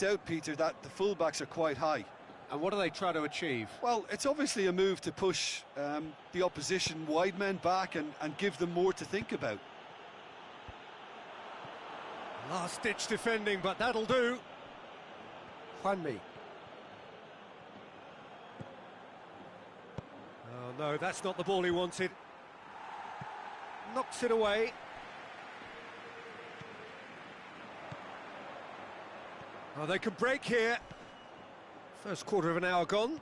worked out, Peter, that the fullbacks are quite high. And what do they try to achieve? Well, it's obviously a move to push the opposition wide men back and give them more to think about. Last-ditch defending, but that'll do. Juanmi. Oh no, that's not the ball he wanted. Knocks it away. Oh, they can break here. First quarter of an hour gone.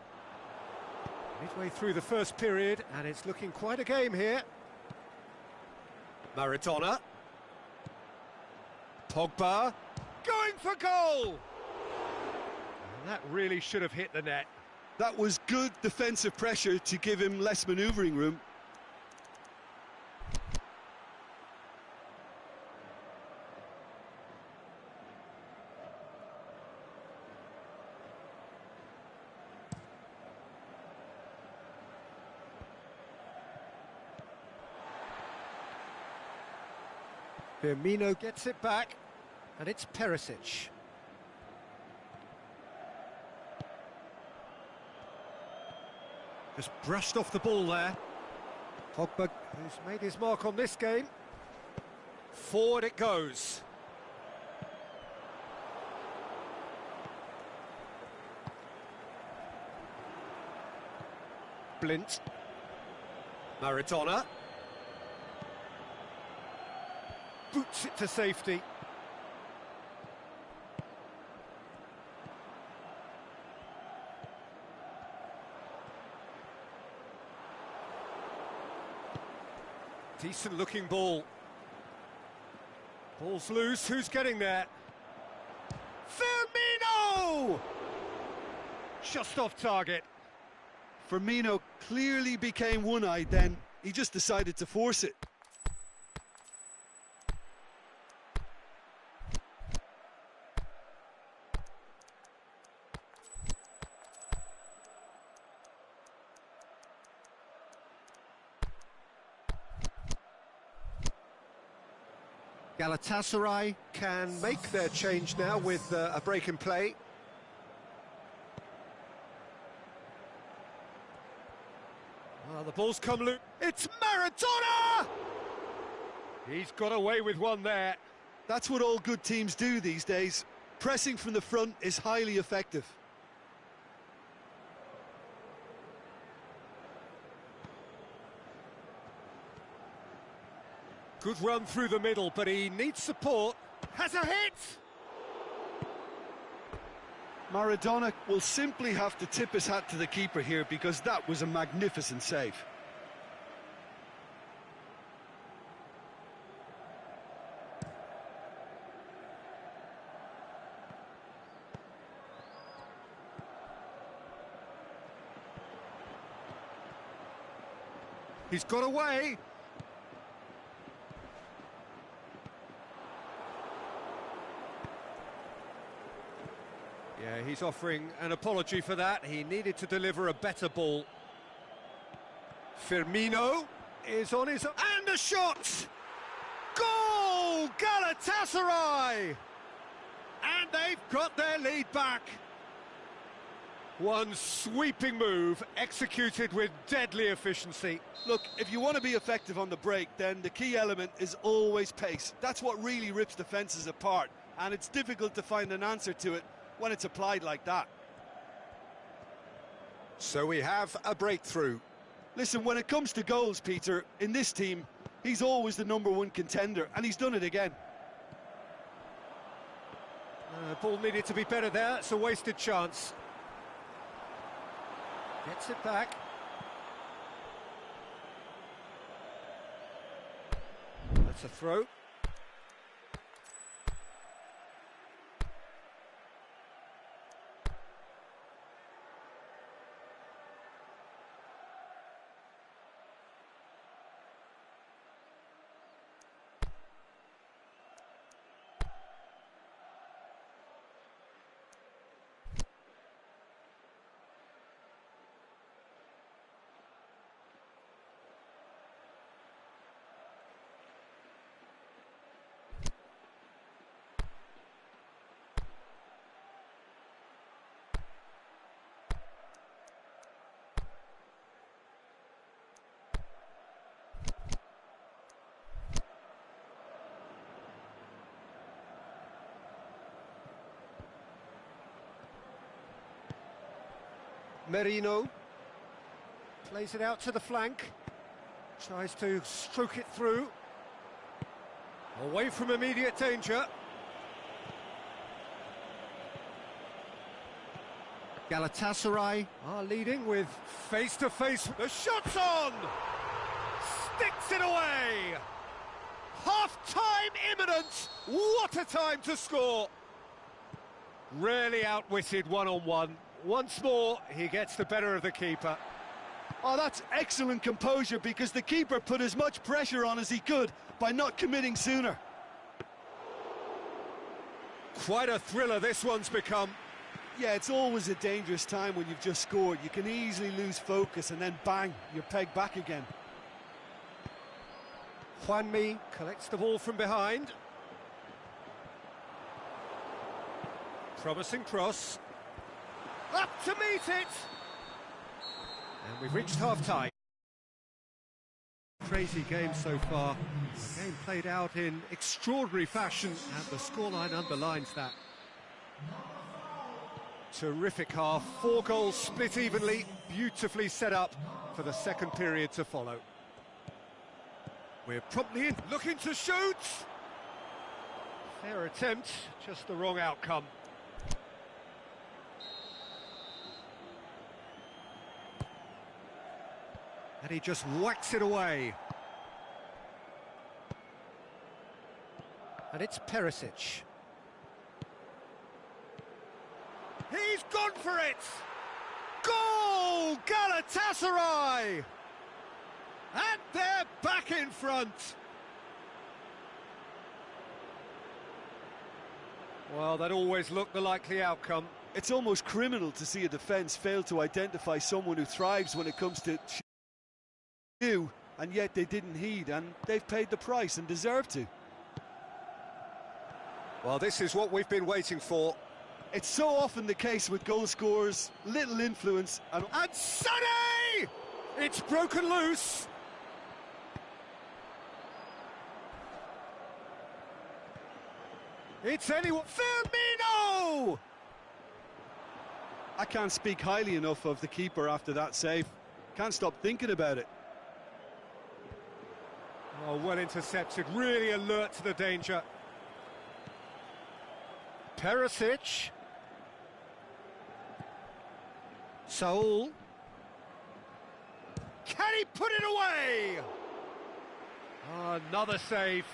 Midway through the first period, and it's looking quite a game here. Maradona. Pogba. Going for goal! And that really should have hit the net. That was good defensive pressure to give him less manoeuvring room. Firmino gets it back, and it's Perisic. Just brushed off the ball there. Pogba, who's made his mark on this game. Forward it goes. Blint. Maradona. Boots it to safety. Decent looking ball. Ball's loose, who's getting there? Firmino! Just off target. Firmino clearly became one-eyed then. He just decided to force it. Galatasaray can make their change now with a break in play. Well, the ball's come loose. It's Maradona! He's got away with one there. That's what all good teams do these days. Pressing from the front is highly effective. Good run through the middle, but he needs support. Has a hit! Maradona will simply have to tip his hat to the keeper here because that was a magnificent save. He's got away. Yeah, he's offering an apology for that. He needed to deliver a better ball. Firmino is on his... And a shot! Goal! Galatasaray! And they've got their lead back. One sweeping move, executed with deadly efficiency. Look, if you want to be effective on the break, then the key element is always pace. That's what really rips defences apart, and it's difficult to find an answer to it when it's applied like that. So we have a breakthrough. Listen, when it comes to goals, Peter, in this team, he's always the #1 contender, and he's done it again. Ball needed to be better there, it's a wasted chance. Gets it back. That's a throw. Merino plays it out to the flank, tries to stroke it through, away from immediate danger. Galatasaray are leading with face-to-face. The shot's on! Sticks it away! Half-time imminent! What a time to score! Rarely outwitted one-on-one. Once more, he gets the better of the keeper. Oh, that's excellent composure, because the keeper put as much pressure on as he could by not committing sooner. Quite a thriller this one's become. Yeah, it's always a dangerous time when you've just scored. You can easily lose focus and then bang, you're pegged back again. Juanmi collects the ball from behind. Promising cross. Up to meet it! And we've reached half-time. Crazy game so far. The game played out in extraordinary fashion, and the scoreline underlines that. Terrific half, 4 goals split evenly, beautifully set up for the second period to follow. We're promptly in, looking to shoot! Fair attempt, just the wrong outcome. And he just whacks it away. And it's Perisic. He's gone for it! Goal! Galatasaray! And they're back in front! Well, that always looked the likely outcome. It's almost criminal to see a defence fail to identify someone who thrives when it comes to new, and yet they didn't heed, and they've paid the price and deserve to. Well, this is what we've been waiting for. It's so often the case with goal scorers, little influence and Sonny! It's broken loose. It's anyone. Firmino! I can't speak highly enough of the keeper after that save. Can't stop thinking about it. Oh, well intercepted, really alert to the danger. Perisic. Saul. Can he put it away? Oh, another save.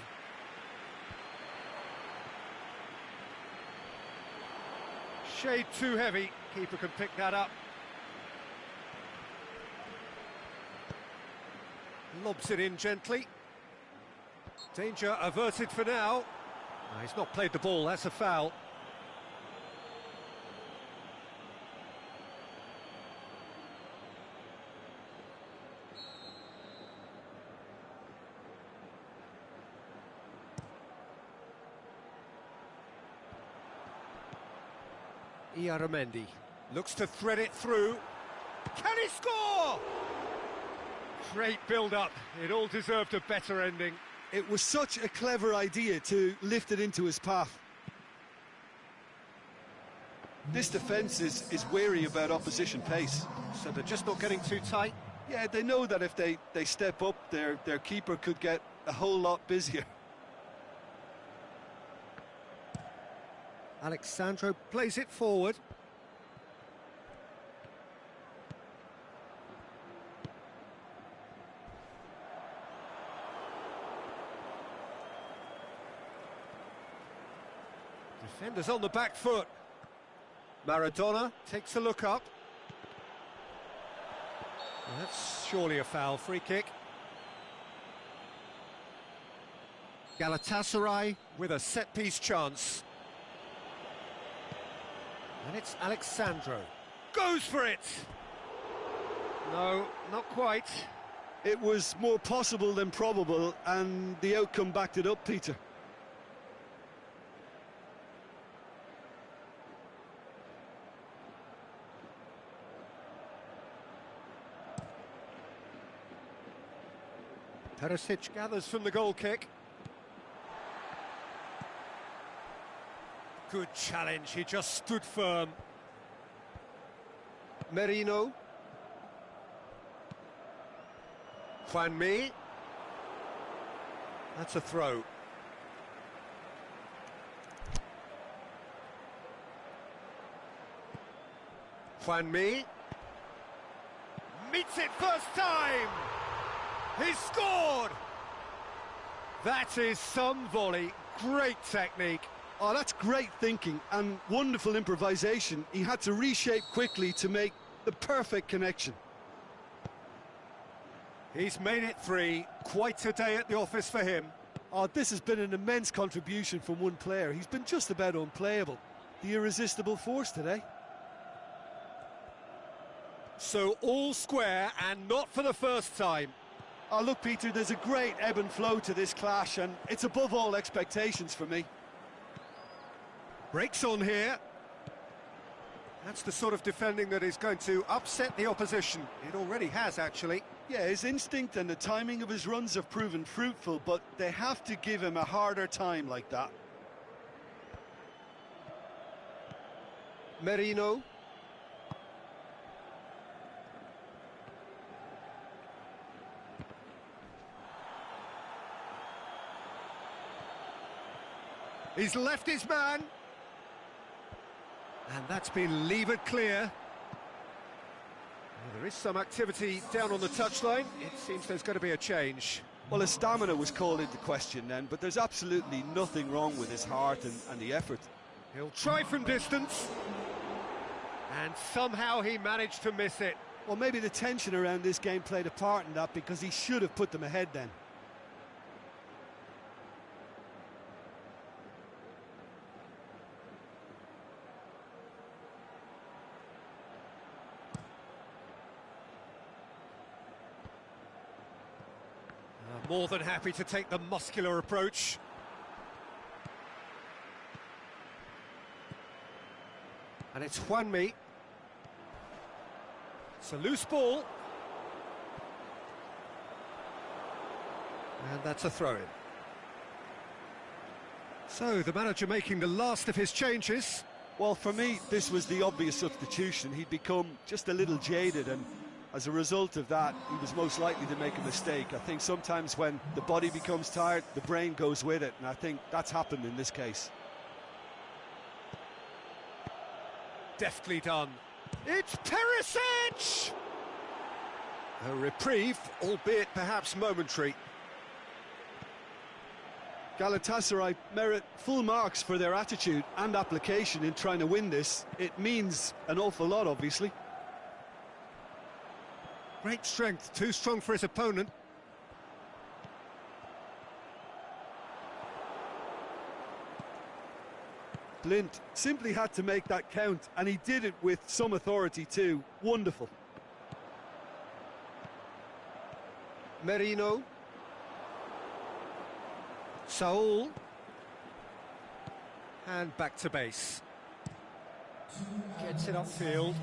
Shade too heavy. Keeper can pick that up. Lobs it in gently. Danger averted for now. No, he's not played the ball, that's a foul. Iaramendi looks to thread it through. Can he score? Great build-up. It all deserved a better ending. It was such a clever idea to lift it into his path. This defence is wary about opposition pace. So they're just not getting too tight? Yeah, they know that if they step up, their keeper could get a whole lot busier. Alexandro plays it forward. Defenders on the back foot. Maradona takes a look up. Well, that's surely a foul. Free kick. Galatasaray with a set-piece chance. And it's Alexandro. Goes for it! No, not quite. It was more possible than probable, and the outcome backed it up, Peter. Perisic gathers from the goal kick. Good challenge, he just stood firm. Merino. Juanmi. That's a throw. Juanmi. Meets it first time! He's scored! That is some volley. Great technique. Oh, that's great thinking and wonderful improvisation. He had to reshape quickly to make the perfect connection. He's made it 3. Quite a day at the office for him. Oh, this has been an immense contribution from one player. He's been just about unplayable. The irresistible force today. So all square, and not for the first time. Oh, look, Peter, there's a great ebb and flow to this clash, and it's above all expectations for me. Breaks on here. That's the sort of defending that is going to upset the opposition. It already has, actually. Yeah, his instinct and the timing of his runs have proven fruitful, but they have to give him a harder time like that. Merino. He's left his man. And that's been levered clear. Well, there is some activity down on the touchline. It seems there's going to be a change. Well, his stamina was called into question then, but there's absolutely nothing wrong with his heart and the effort. He'll try from distance. And somehow he managed to miss it. Well, maybe the tension around this game played a part in that, because he should have put them ahead then. More than happy to take the muscular approach. And it's Juanmi. It's a loose ball. And that's a throw-in. So, the manager making the last of his changes. Well, for me, this was the obvious substitution. He'd become just a little jaded, and as a result of that, he was most likely to make a mistake. I think sometimes when the body becomes tired, the brain goes with it, and I think that's happened in this case. Deftly done. It's Perisic! A reprieve, albeit perhaps momentary. Galatasaray merit full marks for their attitude and application in trying to win this. It means an awful lot, obviously. Great strength, too strong for his opponent. Blind simply had to make that count, and he did it with some authority too. Wonderful. Merino. Saul. And back to base. Gets it upfield.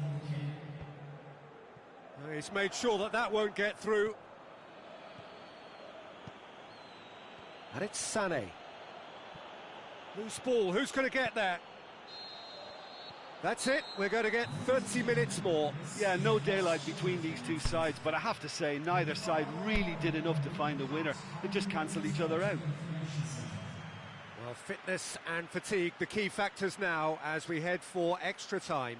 He's made sure that that won't get through. And it's Sané. Loose ball, who's going to get there? That's it, we're going to get 30 minutes more. Yeah, no daylight between these two sides, but I have to say, neither side really did enough to find a winner. They just cancelled each other out. Well, fitness and fatigue, the key factors now as we head for extra time.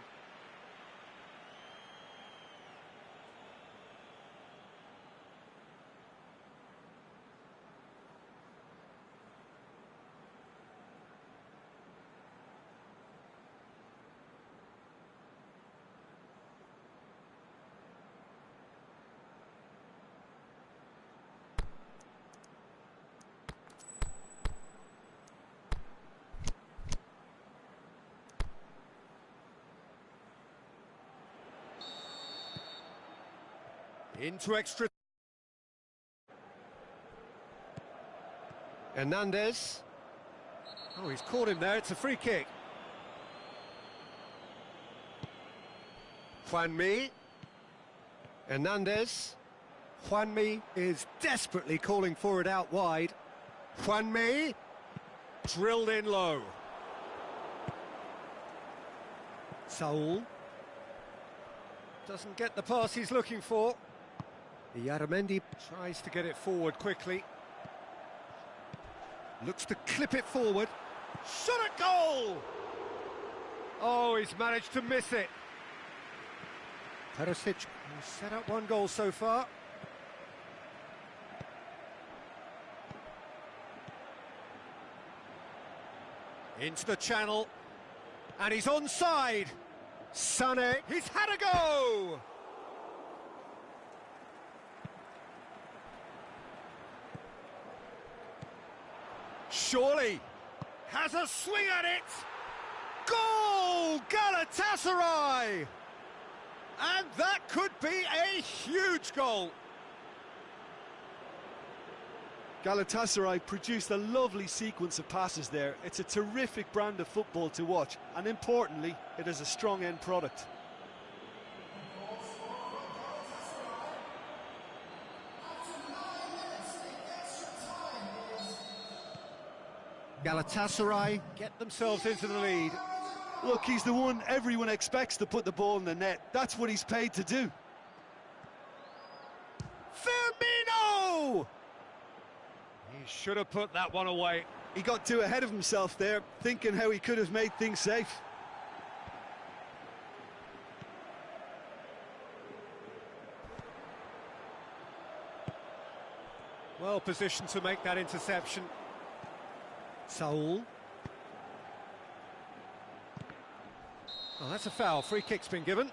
Into extra. Hernandez. Oh, he's caught him there, it's a free kick. Juanmi. Hernandez. Juanmi is desperately calling for it out wide. Juanmi. Drilled in low. Saul. Doesn't get the pass he's looking for. Yaramendi tries to get it forward quickly. Looks to clip it forward. Shot at goal! Oh, he's managed to miss it. Perisic has set up one goal so far. Into the channel. And he's onside. Sané, he's had a go! Surely has a swing at it. Goal! Galatasaray! And that could be a huge goal. Galatasaray produced a lovely sequence of passes there. It's a terrific brand of football to watch, and importantly, it is a strong end product. Galatasaray get themselves into the lead. Look, he's the one everyone expects to put the ball in the net. That's what he's paid to do. Firmino! He should have put that one away. He got too ahead of himself there, thinking how he could have made things safe. Well positioned to make that interception. Saul. Oh, that's a foul. Free kick's been given.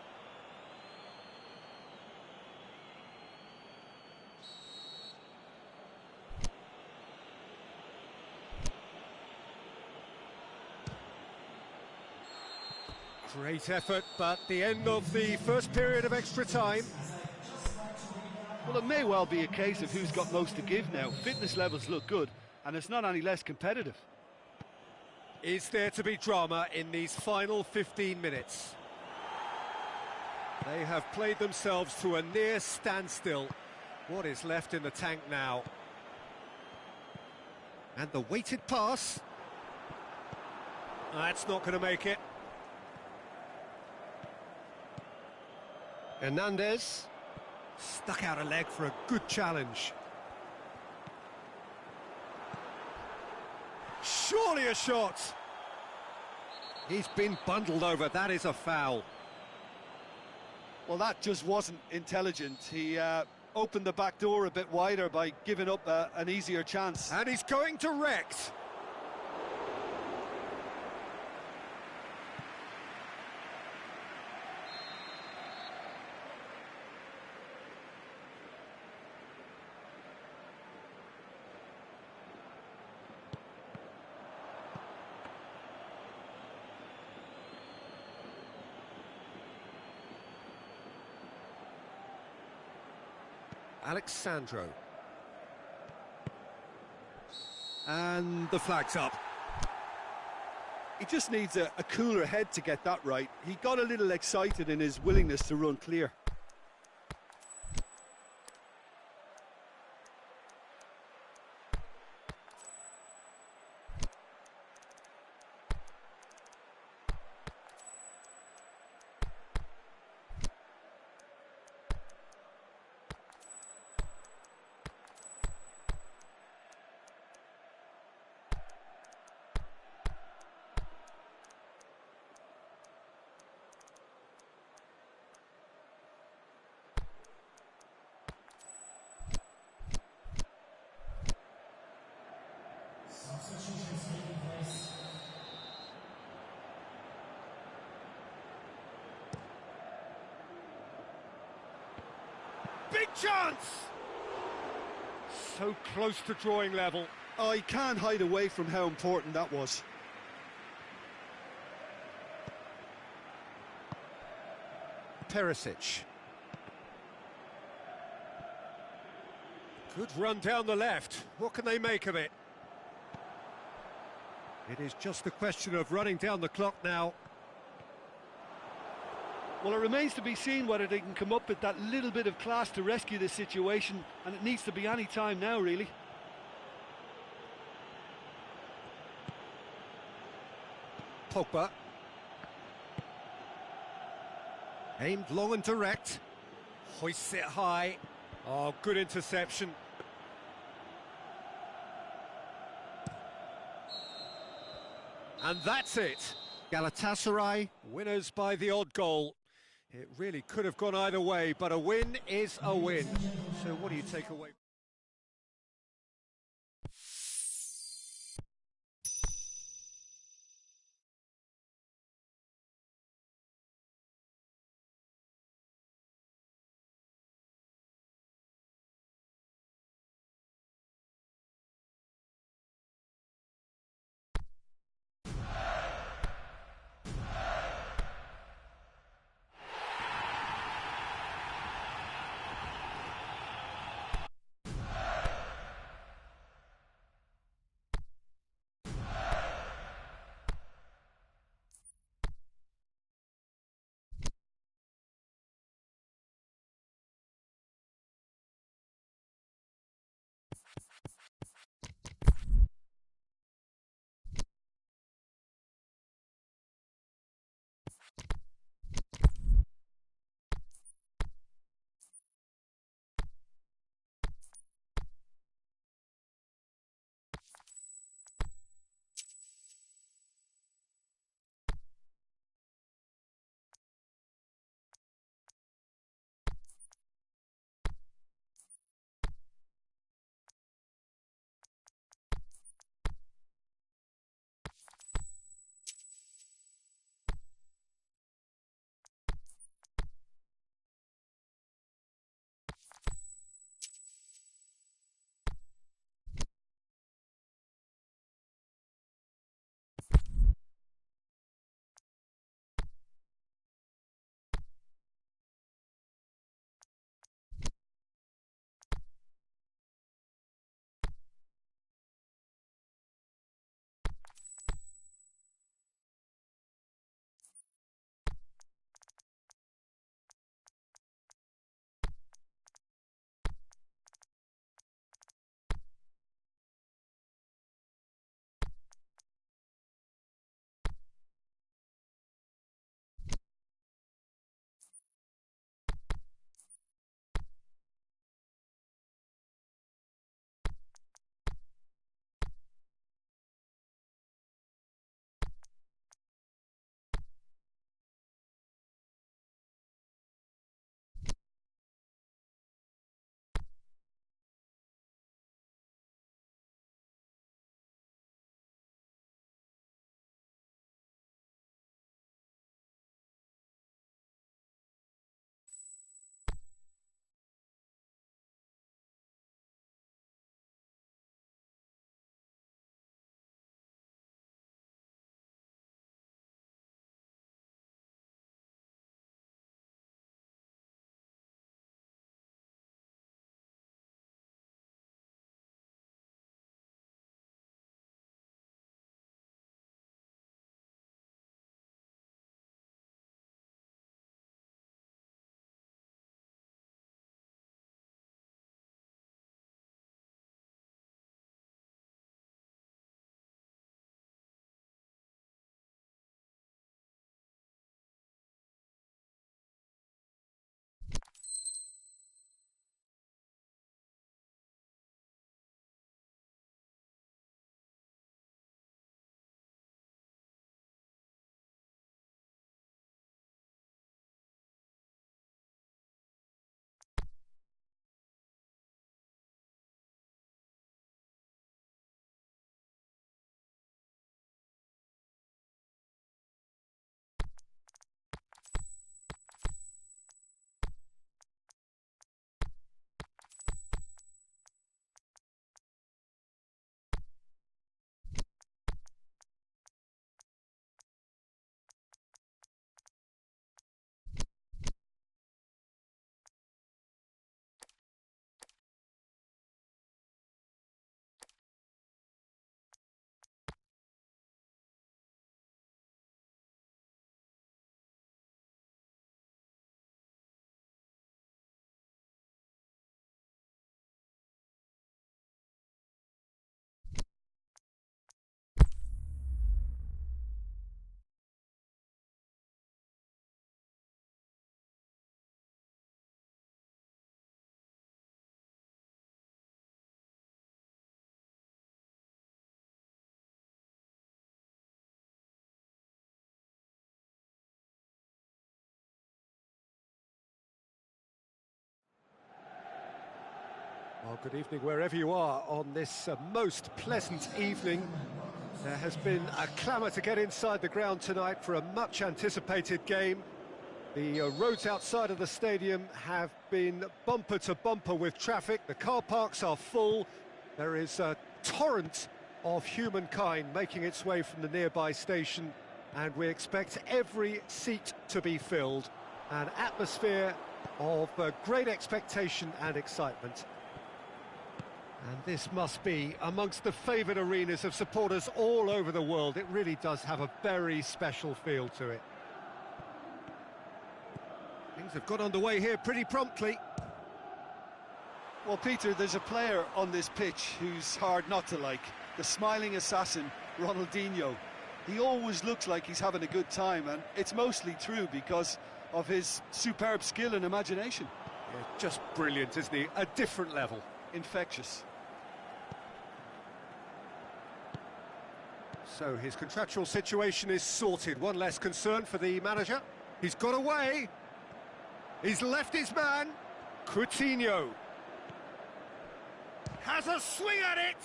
Great effort, but the end of the first period of extra time. Well, it may well be a case of who's got most to give now. Fitness levels look good, and it's not any less competitive. Is there to be drama in these final 15 minutes? They have played themselves to a near standstill. What is left in the tank now? And the weighted pass. That's not going to make it. Hernandez stuck out a leg for a good challenge. Surely a shot. He's been bundled over. That is a foul. Well, that just wasn't intelligent. He opened the back door a bit wider by giving up an easier chance. And he's going direct. Alexandro. And the flag's up. He just needs a cooler head to get that right. He got a little excited in his willingness to run clear. Big chance! So close to drawing level. Oh, he can't hide away from how important that was. Perisic. Good run down the left. What can they make of it? It is just a question of running down the clock now. Well, it remains to be seen whether they can come up with that little bit of class to rescue this situation, and it needs to be any time now, really. Pogba. Aimed long and direct. Hoists it high. Oh, good interception. And that's it. Galatasaray, winners by the odd goal. It really could have gone either way, but a win is a win. So what do you take away? Well, good evening wherever you are on this most pleasant evening. There has been a clamour to get inside the ground tonight for a much-anticipated game. The roads outside of the stadium have been bumper to bumper with traffic. The car parks are full. There is a torrent of humankind making its way from the nearby station, and we expect every seat to be filled. An atmosphere of great expectation and excitement. And this must be amongst the favoured arenas of supporters all over the world. It really does have a very special feel to it. Things have got underway here pretty promptly. Well, Peter, there's a player on this pitch who's hard not to like. The smiling assassin, Ronaldinho. He always looks like he's having a good time, and it's mostly true because of his superb skill and imagination. Yeah, just brilliant, isn't he? A different level. Infectious. So his contractual situation is sorted. One less concern for the manager. He's got away. He's left his man. Coutinho has a swing at it.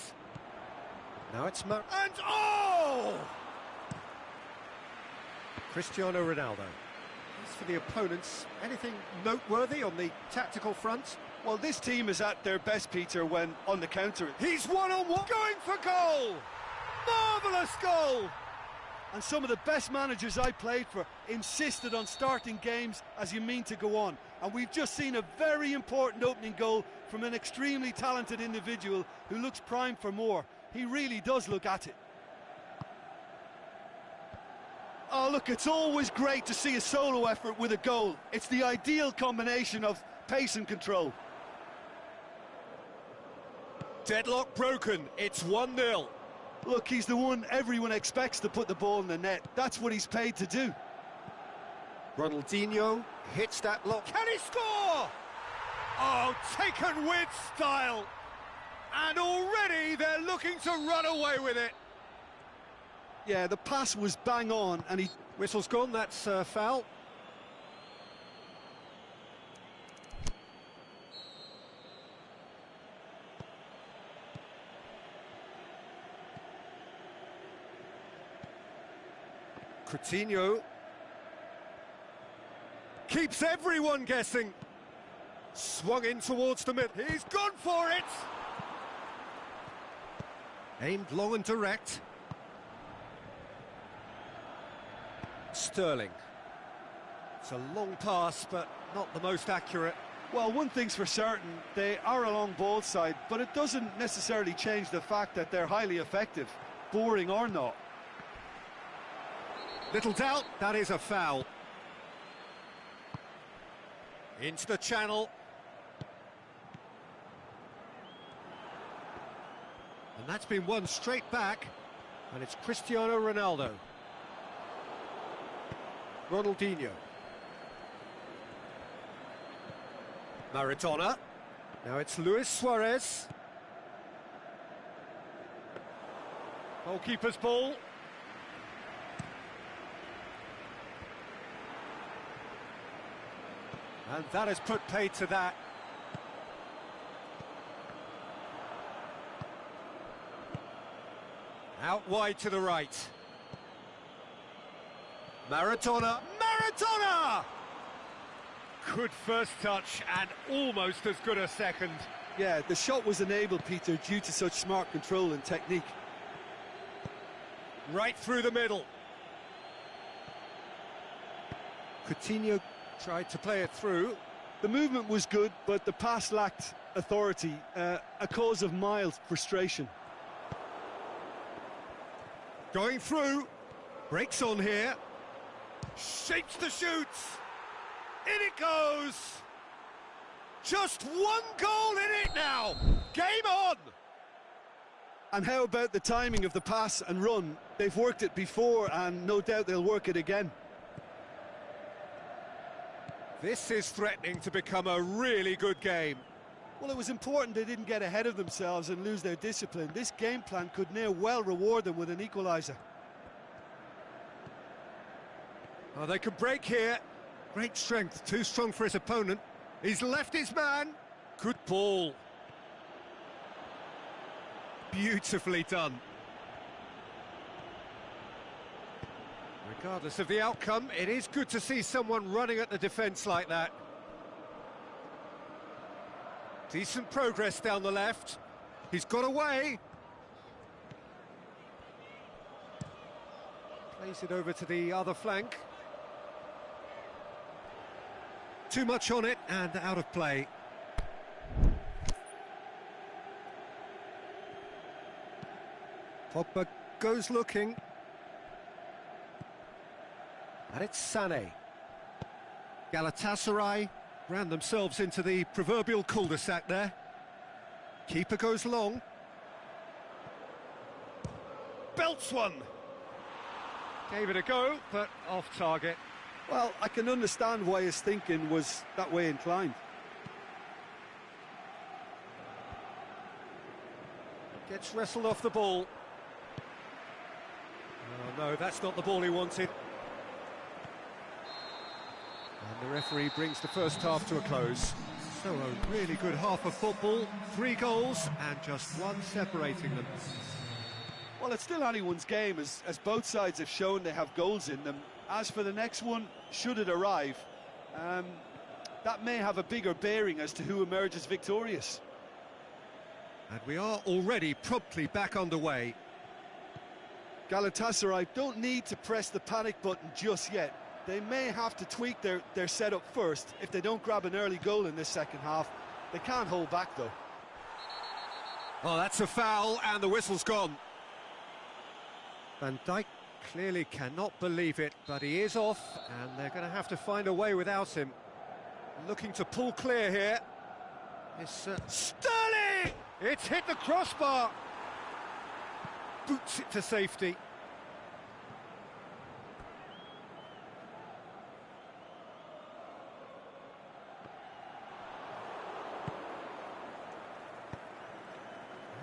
Now it's and oh! Cristiano Ronaldo. As for the opponents, anything noteworthy on the tactical front? Well, this team is at their best, Peter, when on the counter. He's one-on-one, going for goal! Marvellous goal! And some of the best managers I played for insisted on starting games as you mean to go on. And we've just seen a very important opening goal from an extremely talented individual who looks primed for more. He really does look at it. Oh, look, it's always great to see a solo effort with a goal. It's the ideal combination of pace and control. Deadlock broken, it's 1-0. Look, he's the one everyone expects to put the ball in the net. That's what he's paid to do. Ronaldinho hits that lock. Can he score? Oh, taken with style. And already they're looking to run away with it. Yeah, the pass was bang on, and he... Whistle's gone, that's foul. Coutinho keeps everyone guessing. Swung in towards the mid. He's gone for it. Aimed long and direct. Sterling. It's a long pass, but not the most accurate. Well, one thing's for certain, they are a long ball side, but it doesn't necessarily change the fact that they're highly effective, boring or not. Little doubt, that is a foul. Into the channel. And that's been won straight back. And it's Cristiano Ronaldo. Ronaldinho. Maradona. Now it's Luis Suarez. Goalkeeper's ball. And that has put paid to that. Out wide to the right. Maradona. Maradona! Good first touch and almost as good a second. Yeah, the shot was enabled, Peter, due to such smart control and technique. Right through the middle. Coutinho tried to play it through. The movement was good, but the pass lacked authority, a cause of mild frustration. Going through. Breaks on here. Shapes the shoots. In it goes. Just one goal in it now. Game on. And how about the timing of the pass and run? They've worked it before, and no doubt they'll work it again. This is threatening to become a really good game. Well, it was important they didn't get ahead of themselves and lose their discipline. This game plan could now well reward them with an equaliser. Oh, they could break here. Great strength, too strong for his opponent. He's left his man. Good ball. Beautifully done. Regardless of the outcome, it is good to see someone running at the defence like that. Decent progress down the left. He's got away. Plays it over to the other flank. Too much on it and out of play. Pogba goes looking. And it's Sané. Galatasaray ran themselves into the proverbial cul-de-sac there. Keeper goes long. Belts one. Gave it a go, but off target. Well, I can understand why his thinking was that way inclined. Gets wrestled off the ball. Oh no, that's not the ball he wanted. And the referee brings the first half to a close. So a really good half of football, 3 goals and just one separating them. Well, it's still anyone's game, as both sides have shown they have goals in them. As for the next one, should it arrive, that may have a bigger bearing as to who emerges victorious. And we are already promptly back underway. Galatasaray don't need to press the panic button just yet. They may have to tweak their setup first. If they don't grab an early goal in this second half, they can't hold back though. Oh, that's a foul and the whistle's gone. Van Dijk clearly cannot believe it, but he is off and they're going to have to find a way without him. Looking to pull clear here. It's Sterling! It's hit the crossbar. Boots it to safety.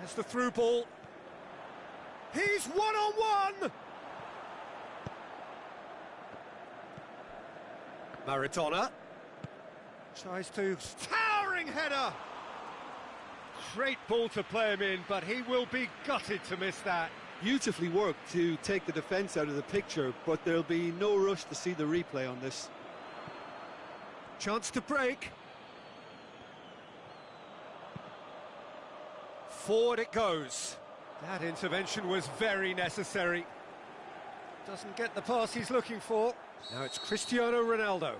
That's the through ball. He's one-on-one! Maradona tries to... Towering header! Great ball to play him in, but he will be gutted to miss that. Beautifully worked to take the defence out of the picture, but there'll be no rush to see the replay on this. Chance to break. Forward it goes. That intervention was very necessary. Doesn't get the pass he's looking for. Now it's Cristiano Ronaldo.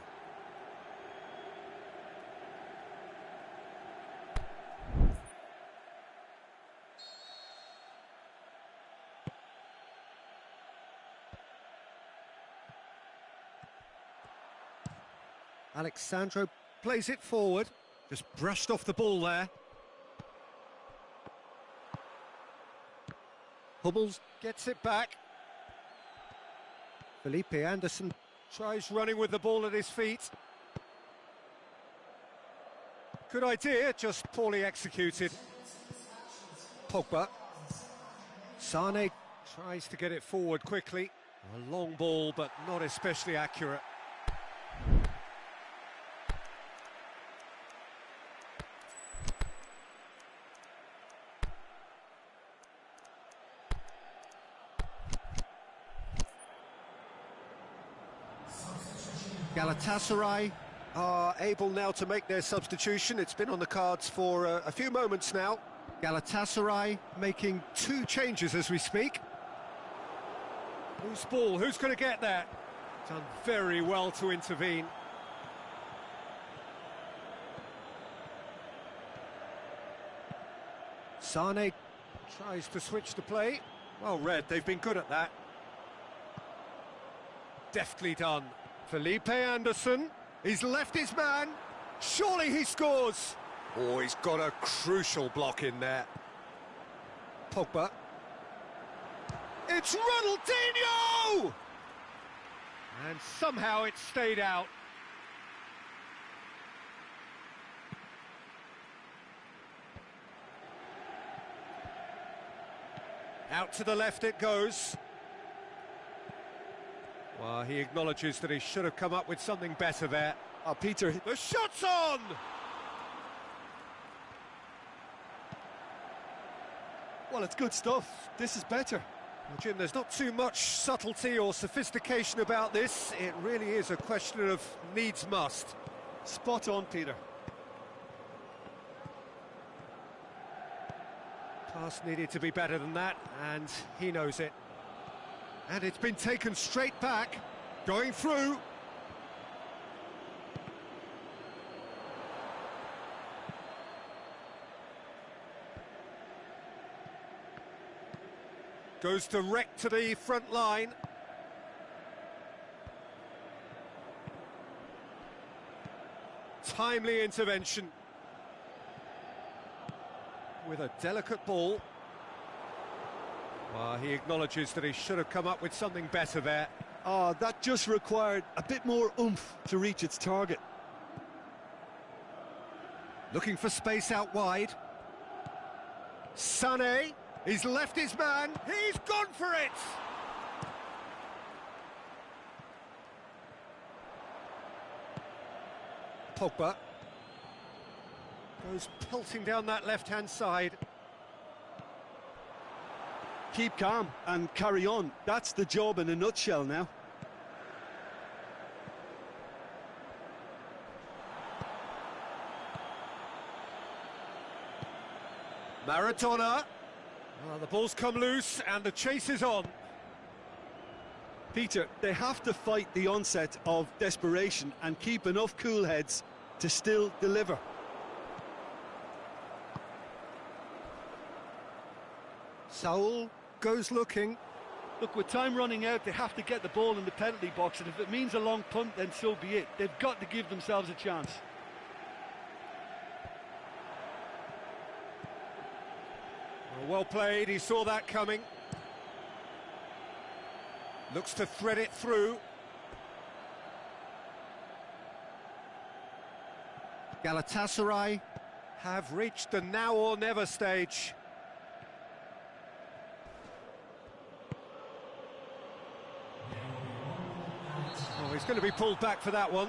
Alexandro plays it forward. Just brushed off the ball there. Hummels gets it back. Felipe Anderson tries running with the ball at his feet. Good idea, just poorly executed. Pogba. Sané tries to get it forward quickly. A long ball, but not especially accurate. Galatasaray are able now to make their substitution. It's been on the cards for a few moments now. Galatasaray making 2 changes as we speak. Loose ball, who's going to get that? Done very well to intervene. Sané tries to switch the play. Well read, they've been good at that. Deftly done. Felipe Anderson, he's left his man, surely he scores! Oh, he's got a crucial block in there. Pogba. It's Ronaldinho! And somehow it stayed out. Out to the left it goes. Well, he acknowledges that he should have come up with something better there. Oh, Peter. The shot's on! Well, it's good stuff. This is better. Well, Jim, there's not too much subtlety or sophistication about this. It really is a question of needs must. Spot on, Peter. Pass needed to be better than that, and he knows it. And it's been taken straight back, going through. Goes direct to the front line. Timely intervention. With a delicate ball. Well, he acknowledges that he should have come up with something better there. Oh, that just required a bit more oomph to reach its target. Looking for space out wide. Sané, he's left his man, he's gone for it! Pogba goes pelting down that left-hand side. Keep calm and carry on. That's the job in a nutshell now. Maradona. Well, the ball's come loose and the chase is on. Peter, they have to fight the onset of desperation and keep enough cool heads to still deliver. Saul goes looking. Look, with time running out, they have to get the ball in the penalty box, and if it means a long punt, then so be it. They've got to give themselves a chance. Well played, he saw that coming. Looks to thread it through. Galatasaray have reached the now or never stage. Oh, he's going to be pulled back for that one.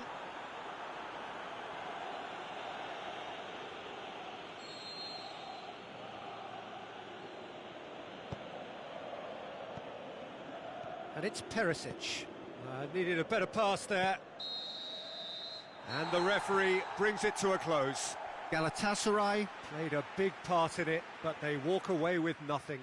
And it's Perisic. Needed a better pass there. And the referee brings it to a close. Galatasaray played a big part in it, but they walk away with nothing.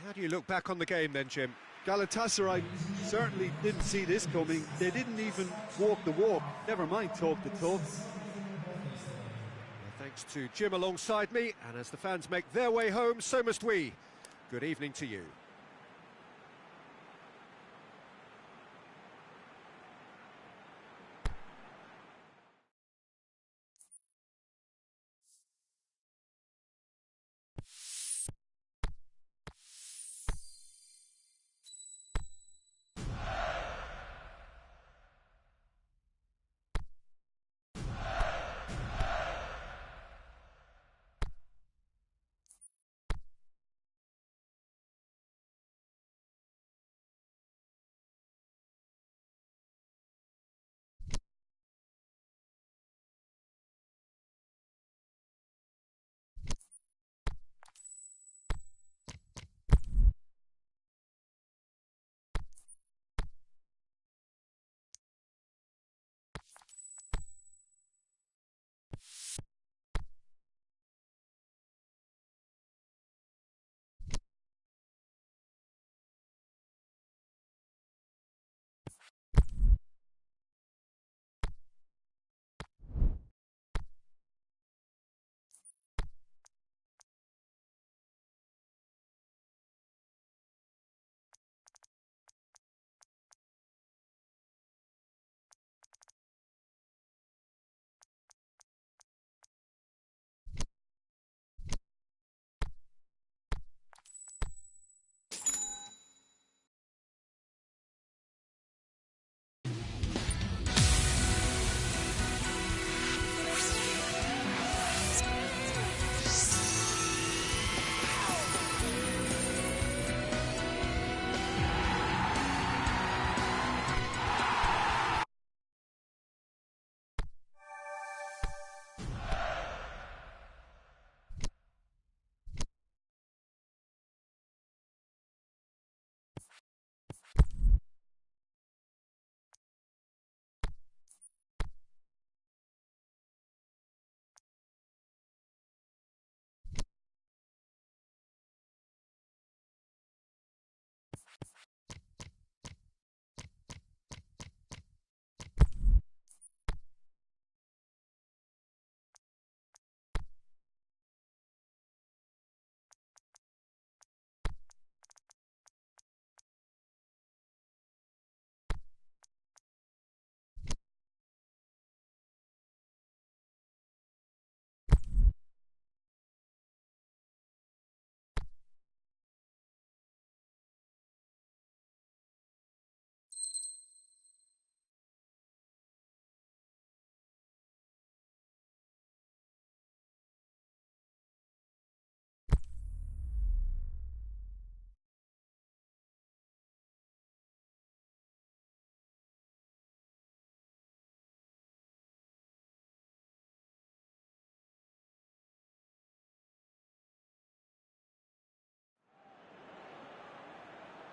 How do you look back on the game then, Jim? Galatasaray certainly didn't see this coming. They didn't even walk the walk, never mind talk the talk. Well, thanks to Jim alongside me, and as the fans make their way home, so must we. Good evening to you.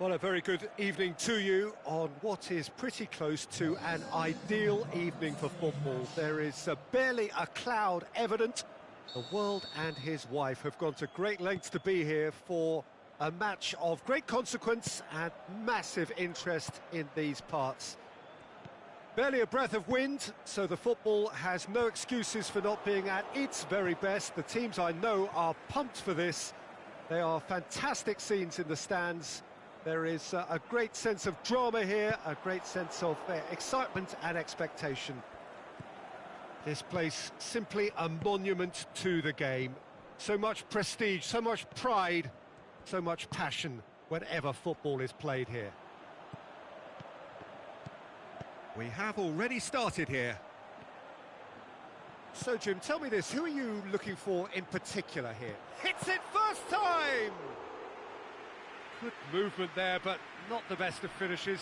Well, a very good evening to you on what is pretty close to an ideal evening for football. There is barely a cloud evident. The world and his wife have gone to great lengths to be here for a match of great consequence and massive interest in these parts. Barely a breath of wind, so the football has no excuses for not being at its very best. The teams I know are pumped for this. They are fantastic scenes in the stands. There is a great sense of drama here, a great sense of excitement and expectation. This place simply a monument to the game. So much prestige, so much pride, so much passion whenever football is played here. We have already started here. So, Jim, tell me this, who are you looking for in particular here? Hits it first time! Good movement there, but not the best of finishes.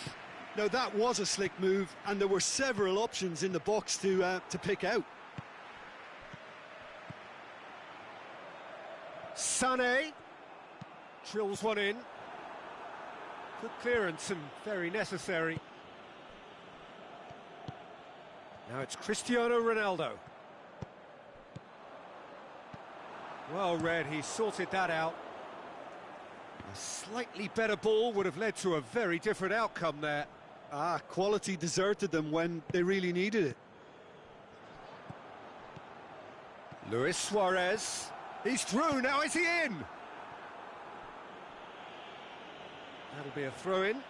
No, that was a slick move, and there were several options in the box to pick out. Sané drills one in. Good clearance and very necessary. Now it's Cristiano Ronaldo. Well read, he sorted that out. A slightly better ball would have led to a very different outcome there. Quality deserted them when they really needed it. Luis Suarez. He's through, now is he in? That'll be a throw-in.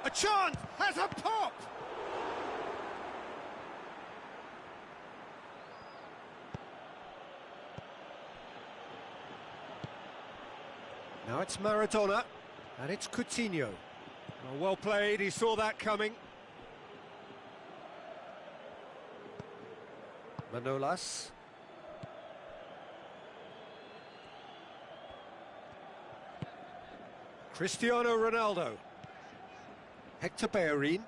A chance! Has a pop! Now it's Maradona, and it's Coutinho. Well played, he saw that coming. Manolas. Cristiano Ronaldo. Hector Bellerin.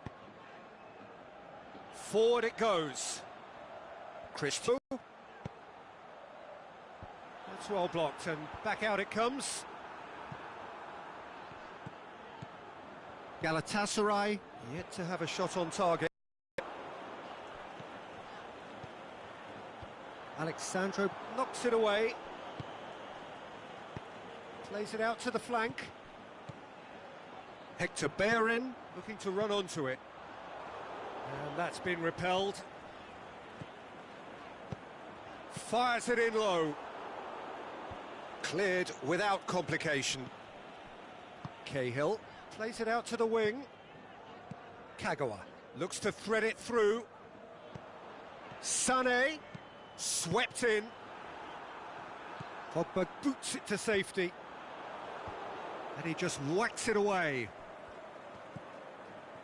Forward it goes. Cristo. That's well blocked, and back out it comes. Galatasaray yet to have a shot on target. Alexandro knocks it away. Plays it out to the flank. Hector Bellerin looking to run onto it. And that's been repelled. Fires it in low. Cleared without complication. Cahill plays it out to the wing. Kagawa looks to thread it through. Sané swept in. Pogba boots it to safety. And he just whacks it away.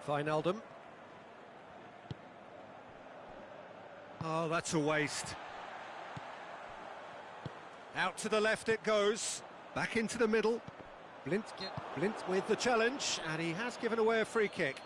Wijnaldum. Oh, that's a waste. Out to the left it goes. Back into the middle. Blint with the challenge, and he has given away a free kick.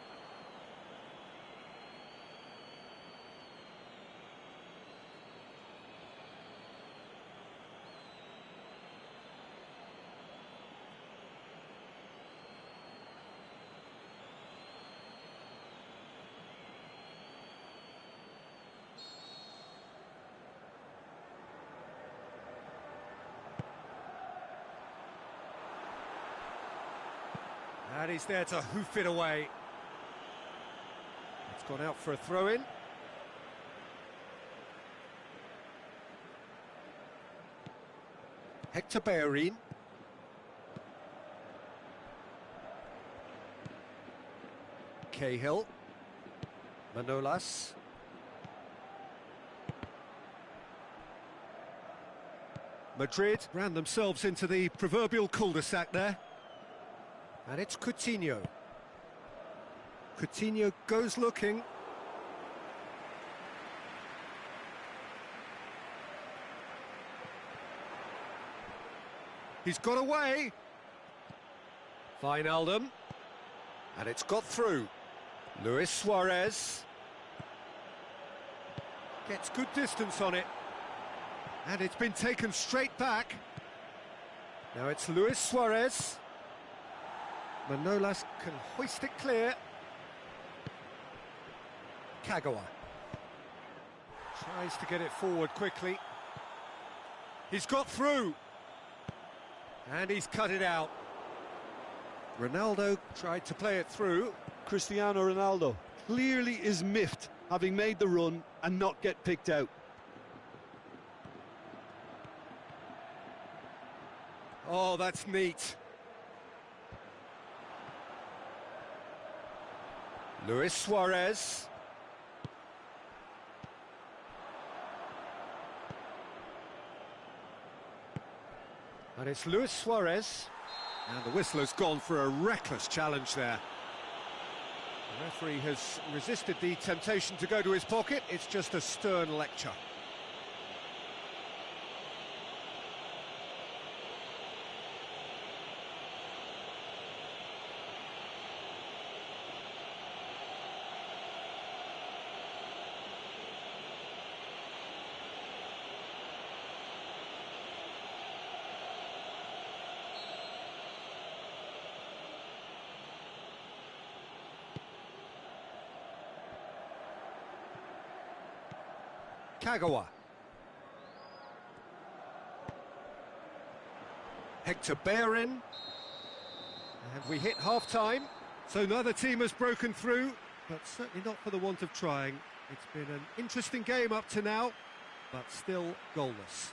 And he's there to hoof it away. It's gone out for a throw-in. Hector Bellerin. Cahill. Manolas. Madrid ran themselves into the proverbial cul-de-sac there. And it's Coutinho. Coutinho goes looking. He's got away. Wijnaldum. And it's got through. Luis Suarez. Gets good distance on it. And it's been taken straight back. Now it's Luis Suarez. Manolas can hoist it clear. Kagawa tries to get it forward quickly. He's got through. And he's cut it out. Ronaldo tried to play it through. Cristiano Ronaldo clearly is miffed, having made the run and not get picked out. Oh, that's neat. Luis Suarez. And it's Luis Suarez. And the whistle has gone for a reckless challenge there. The referee has resisted the temptation to go to his pocket. It's just a stern lecture. Kagawa. Hector Bellerin. And we hit half-time. So neither team has broken through, but certainly not for the want of trying. It's been an interesting game up to now, but still goalless.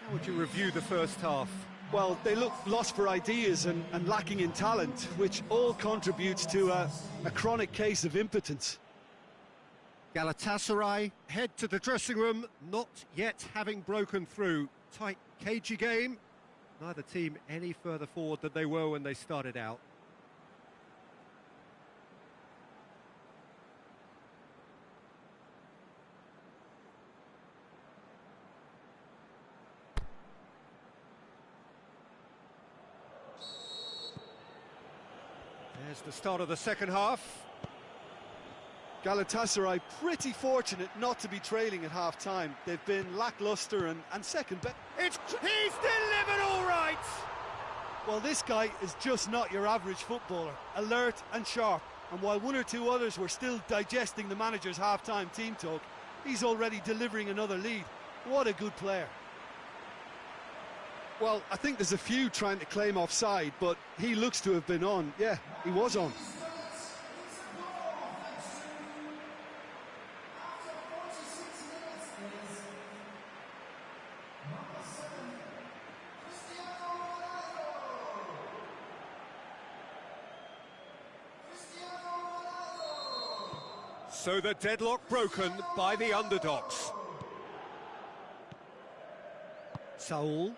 How would you review the first half? Well, they look lost for ideas and lacking in talent, which all contributes to a chronic case of impotence. Galatasaray head to the dressing room, not yet having broken through. Tight, cagey game. Neither team any further forward than they were when they started out. There's the start of the second half. Galatasaray pretty fortunate not to be trailing at half-time. They've been lacklustre and second best. He's delivered all right! Well, this guy is just not your average footballer. Alert and sharp. And while one or two others were still digesting the manager's half-time team talk, he's already delivering another lead. What a good player. Well, I think there's a few trying to claim offside, but he looks to have been on. Yeah, he was on. So the deadlock broken by the underdogs. Saul.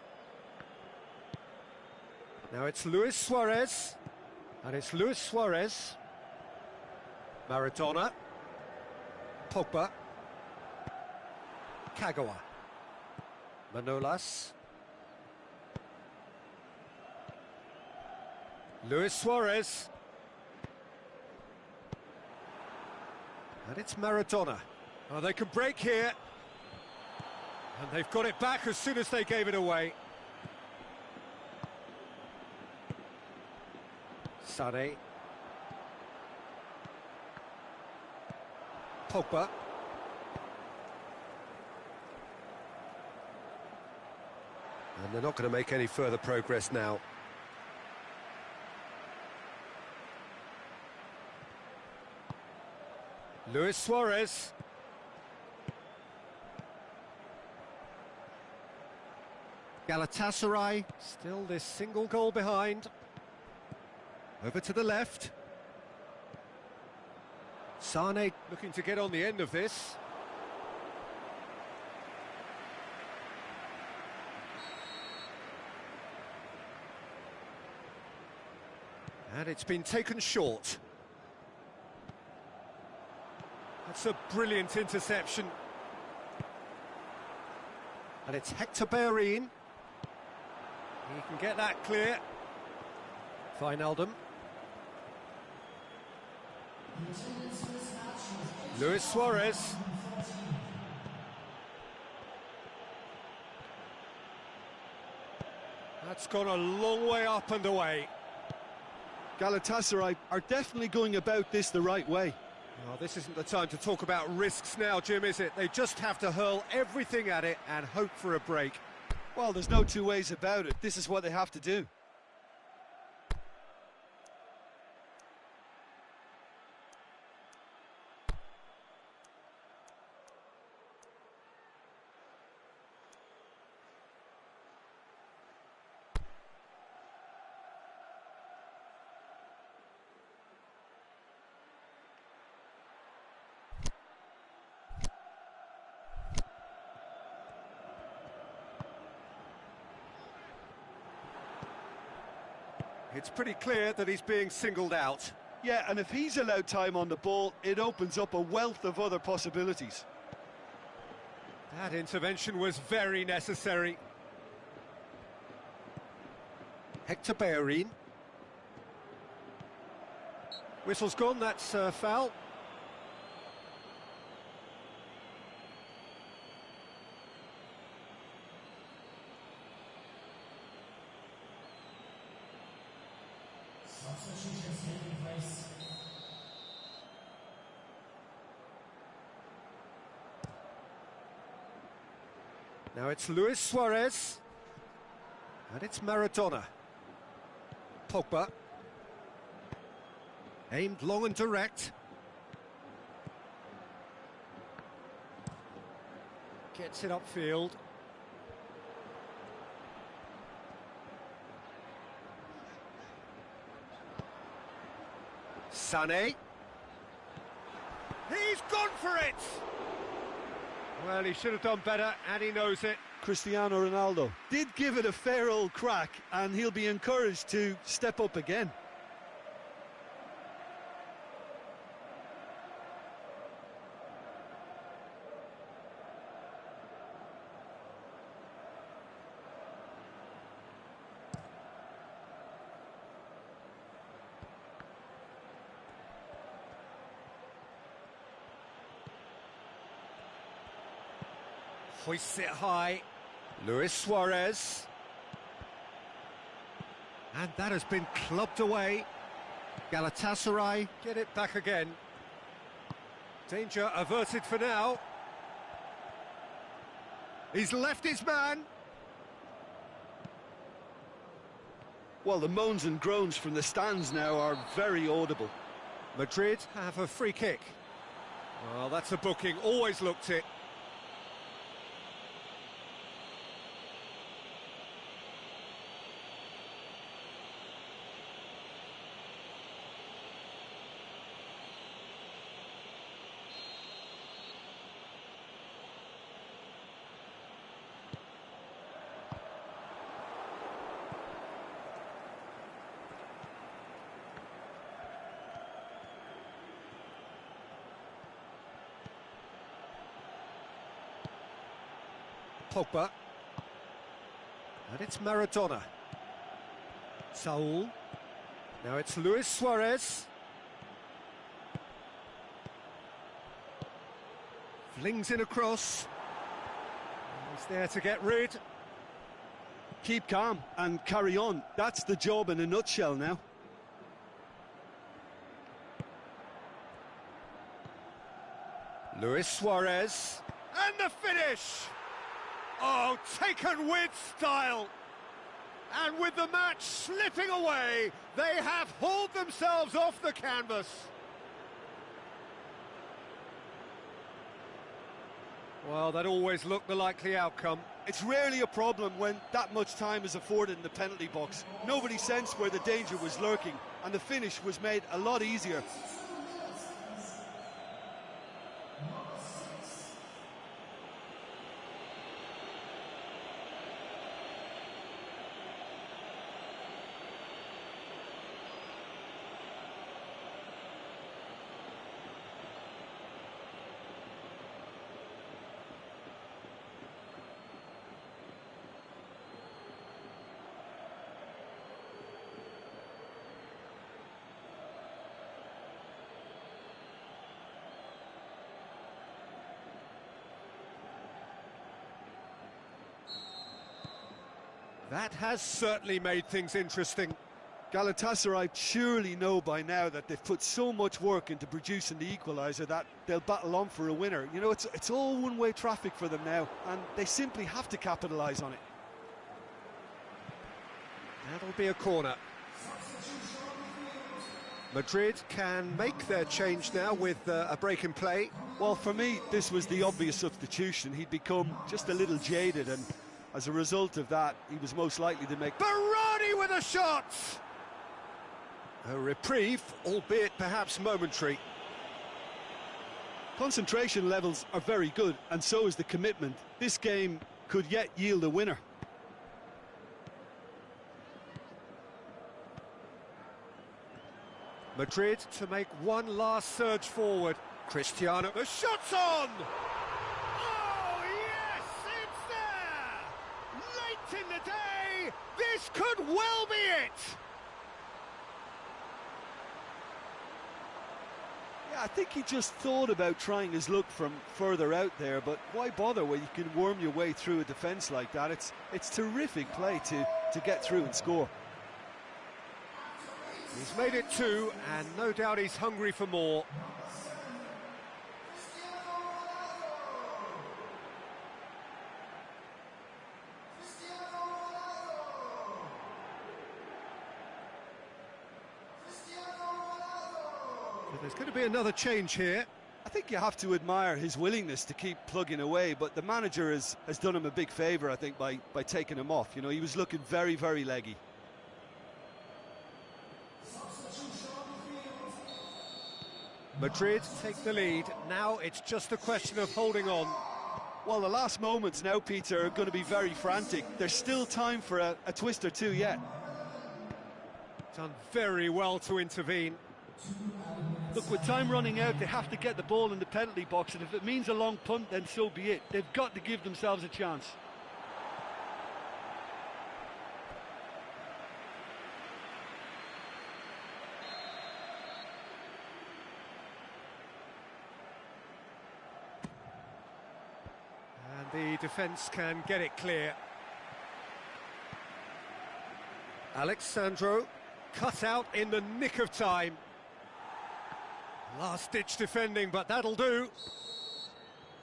Now it's Luis Suarez. And it's Luis Suarez. Maradona. Pogba. Kagawa. Manolas. Luis Suarez. And it's Maradona. Oh, they can break here. And they've got it back as soon as they gave it away. Sané. Pogba. And they're not going to make any further progress now. Luis Suarez. Galatasaray still this single goal behind. Over to the left. Sané looking to get on the end of this. And it's been taken short. That's a brilliant interception. And it's Hector Bellerin. He can get that clear. Wijnaldum. Luis Suarez. That's gone a long way up and away. Galatasaray are definitely going about this the right way. Well, this isn't the time to talk about risks now, Jim, is it? They just have to hurl everything at it and hope for a break. Well, there's no two ways about it. This is what they have to do. It's pretty clear that he's being singled out. Yeah, and if he's allowed time on the ball, it opens up a wealth of other possibilities. That intervention was very necessary. Hector Bellerin. Whistle's gone, that's foul. Substitutions taking place. Now it's Luis Suarez. And it's Maradona. Pogba. Aimed long and direct. Gets it upfield. Sané. He's gone for it! Well, he should have done better, and he knows it. Cristiano Ronaldo did give it a fair old crack, and he'll be encouraged to step up again. Hoists it high. Luis Suarez. And that has been clubbed away. Galatasaray get it back again. Danger averted for now. He's left his man. Well, the moans and groans from the stands now are very audible. Madrid have a free kick. Well, that's a booking, always looked it. Pogba. And it's Maradona. Saul. Now it's Luis Suarez. Flings in a cross. He's there to get rid. Keep calm and carry on. That's the job in a nutshell now. Luis Suarez. And the finish! Oh, taken with style. And with the match slipping away, they have hauled themselves off the canvas. Well, that always looked the likely outcome. It's rarely a problem when that much time is afforded in the penalty box. Nobody sensed where the danger was lurking, and the finish was made a lot easier. That has certainly made things interesting. Galatasaray surely know by now that they've put so much work into producing the equaliser that they'll battle on for a winner. You know, it's all one-way traffic for them now, and they simply have to capitalise on it. That'll be a corner. Madrid can make their change now with a break in play. Well, for me, this was the obvious substitution. He'd become just a little jaded, and as a result of that, he was most likely to make... Barani with a shot! A reprieve, albeit perhaps momentary. Concentration levels are very good, and so is the commitment. This game could yet yield a winner. Madrid to make one last surge forward. Cristiano, the shot's on! Oh, yes, it's there! Late in the day, this could well be it! Yeah, I think he just thought about trying his luck from further out there, but why bother when you can worm your way through a defence like that? It's terrific play to get through and score. He's made it two, and no doubt he's hungry for more. But there's going to be another change here. I think you have to admire his willingness to keep plugging away, but the manager has done him a big favour, I think, by taking him off. You know, he was looking very, very leggy. Madrid take the lead. Now it's just a question of holding on. Well, the last moments now, Peter, are going to be very frantic. There's still time for a twist or two yet. Done very well to intervene. Look, with time running out, they have to get the ball in the penalty box, and if it means a long punt, then so be it. They've got to give themselves a chance. And the defence can get it clear. Alexandro cut out in the nick of time. Last-ditch defending, but that'll do.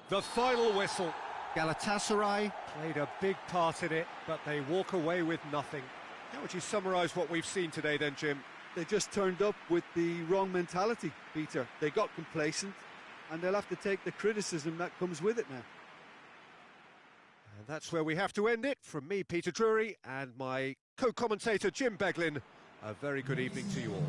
The final whistle. Galatasaray played a big part in it, but they walk away with nothing. How would you summarise what we've seen today then, Jim? They just turned up with the wrong mentality, Peter. They got complacent, and they'll have to take the criticism that comes with it now. And that's where we have to end it. From me, Peter Drury, and my co-commentator, Jim Beglin, a very good evening to you all.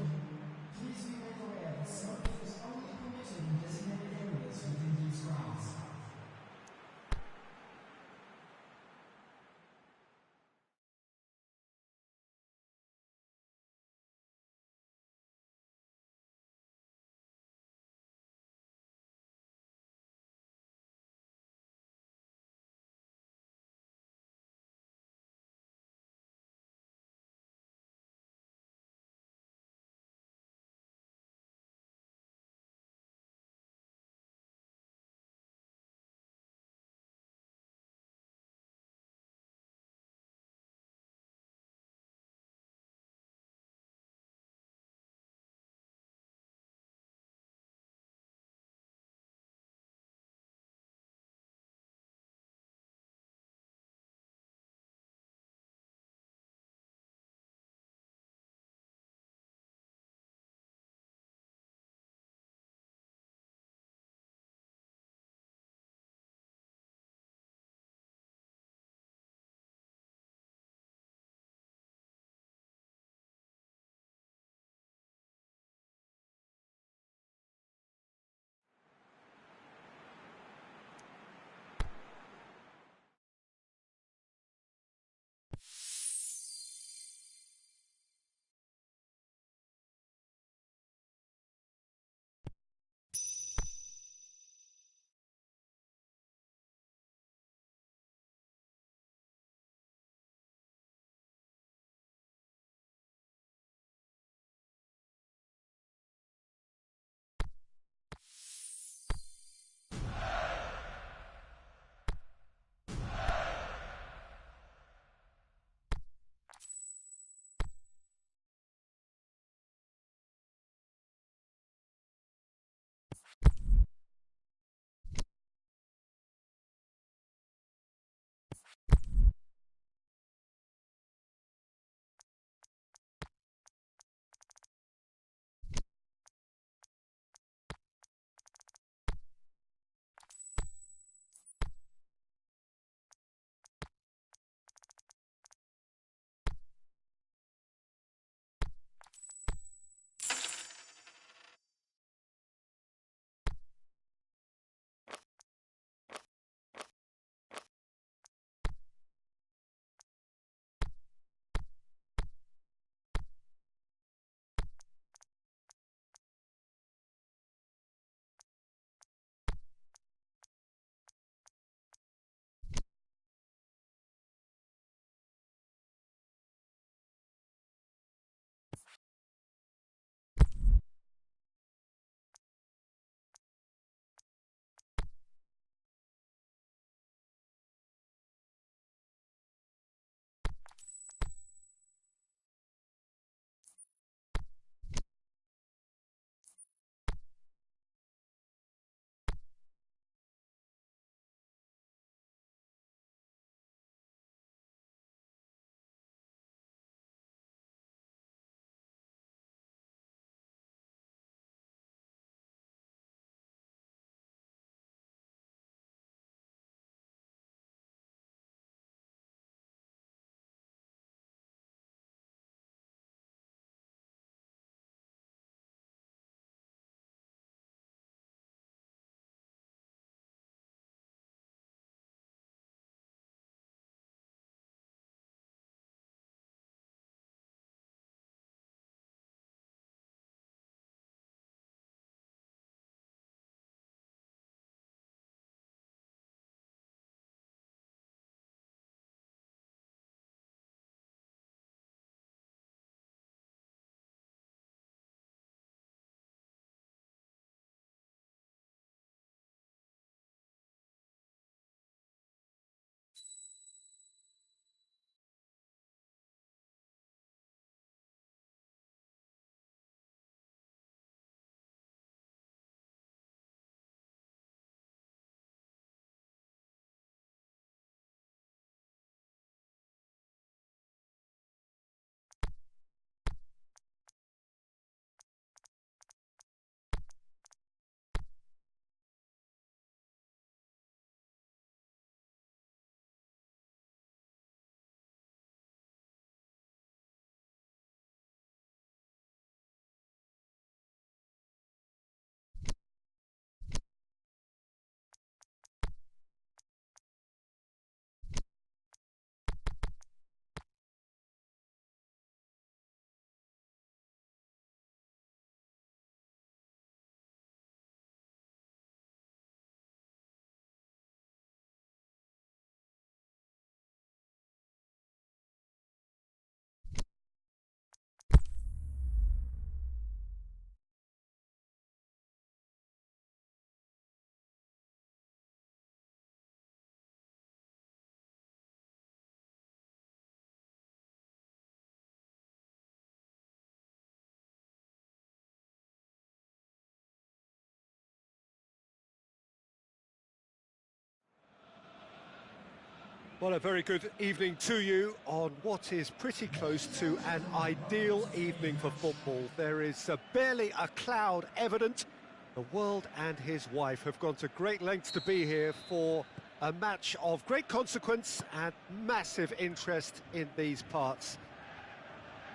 Well, a very good evening to you on what is pretty close to an ideal evening for football. There is barely a cloud evident. The world and his wife have gone to great lengths to be here for a match of great consequence and massive interest in these parts.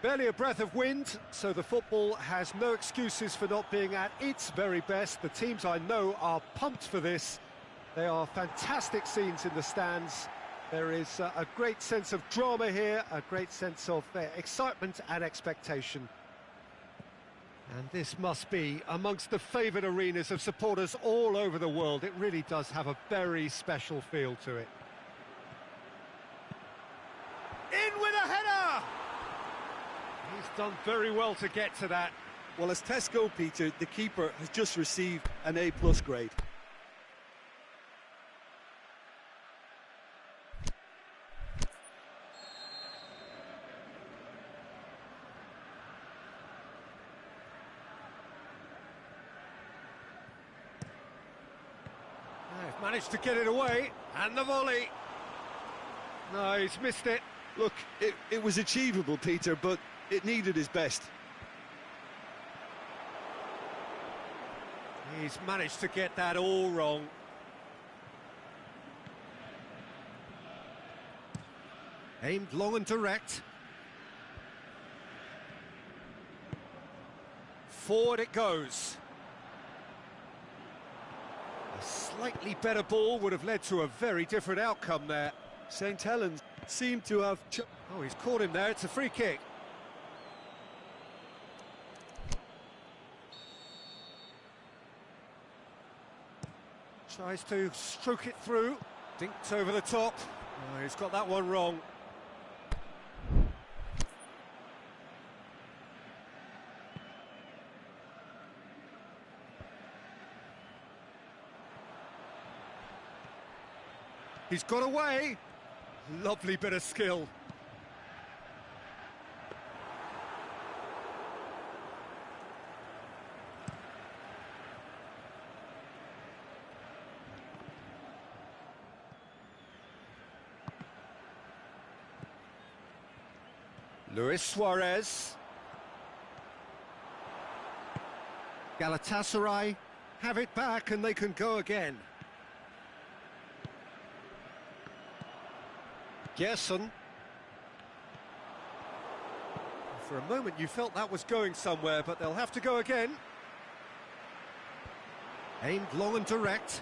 Barely a breath of wind, so the football has no excuses for not being at its very best. The teams I know are pumped for this. They are fantastic scenes in the stands. There is a great sense of drama here, a great sense of excitement and expectation. And this must be amongst the favoured arenas of supporters all over the world. It really does have a very special feel to it. In with a header! He's done very well to get to that. Well, as tests go, Peter, the keeper has just received an A+ grade. They've managed to get it away, and the volley. No, he's missed it. Look, it was achievable, Peter, but it needed his best. He's managed to get that all wrong. Aimed long and direct. Forward it goes. A slightly better ball would have led to a very different outcome there. St. Helens seemed to have... Oh, he's caught him there. It's a free kick. Tries to stroke it through. Dinked over the top. Oh, he's got that one wrong. He's got away. Lovely bit of skill. Luis Suarez. Galatasaray have it back and they can go again. Gerson. For a moment you felt that was going somewhere, but they'll have to go again. Aimed long and direct.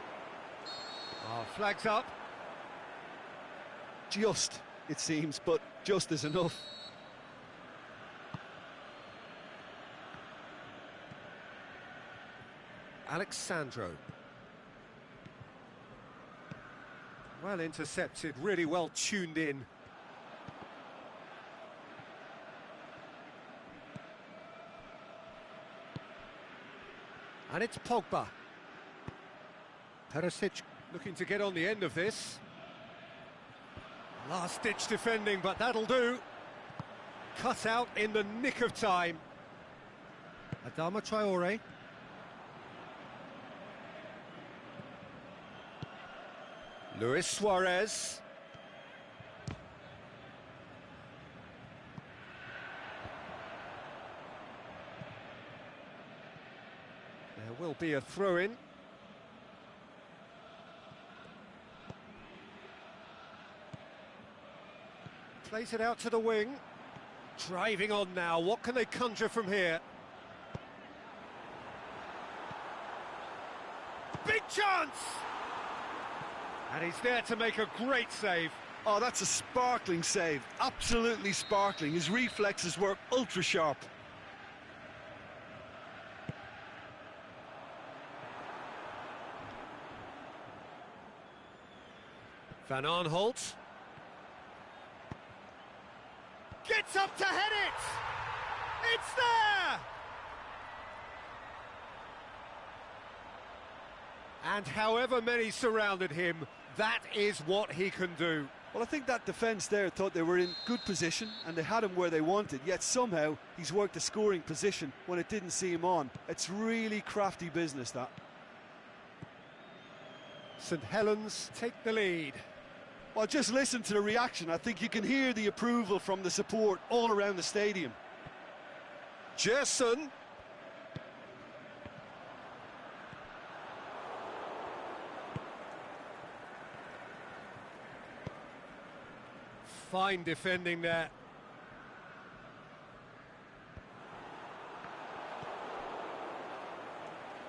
Oh, flags up. Just, it seems, but just is enough. Alexandro. Well intercepted, really well tuned in. And it's Pogba. Perisic looking to get on the end of this. Last-ditch defending, but that'll do. Cut out in the nick of time. Adama Traore. Luis Suarez. There will be a throw-in. Plays it out to the wing. Driving on now. What can they conjure from here? Big chance! And he's there to make a great save. Oh, that's a sparkling save. Absolutely sparkling. His reflexes were ultra-sharp. Van Aanholt. Gets up to head it! It's there! And however many surrounded him, that is what he can do. Well, I think that defence there thought they were in good position and they had him where they wanted, yet somehow he's worked a scoring position when it didn't see him on. It's really crafty business, that. St. Helens take the lead. Well, just listen to the reaction. I think you can hear the approval from the support all around the stadium. Gerson. Fine defending there.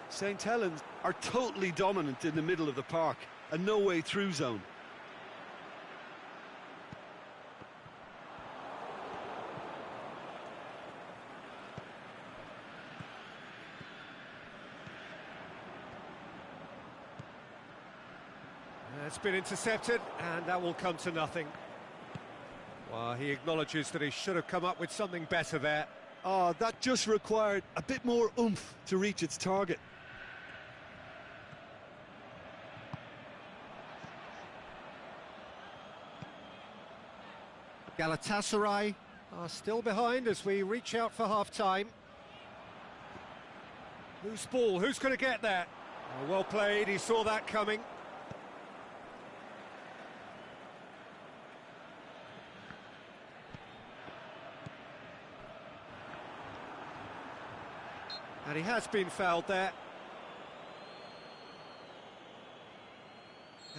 St Helens are totally dominant in the middle of the park, a no-way through zone. It's been intercepted, and that will come to nothing. Well, he acknowledges that he should have come up with something better there. Oh, that just required a bit more oomph to reach its target. Galatasaray are still behind as we reach out for half-time. Loose ball, who's going to get that? Oh, well played, he saw that coming. And he has been fouled there.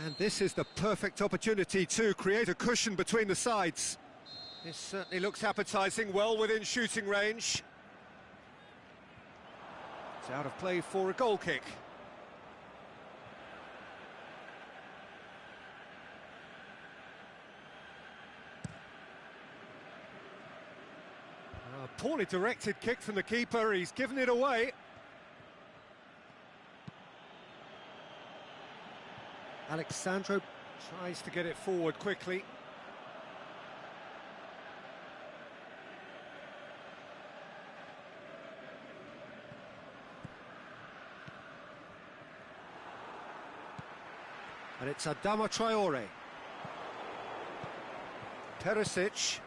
And this is the perfect opportunity to create a cushion between the sides. This certainly looks appetising, well within shooting range. It's out of play for a goal kick. A poorly directed kick from the keeper, he's given it away. Alexandro tries to get it forward quickly. And it's Adama Traore. Perisic.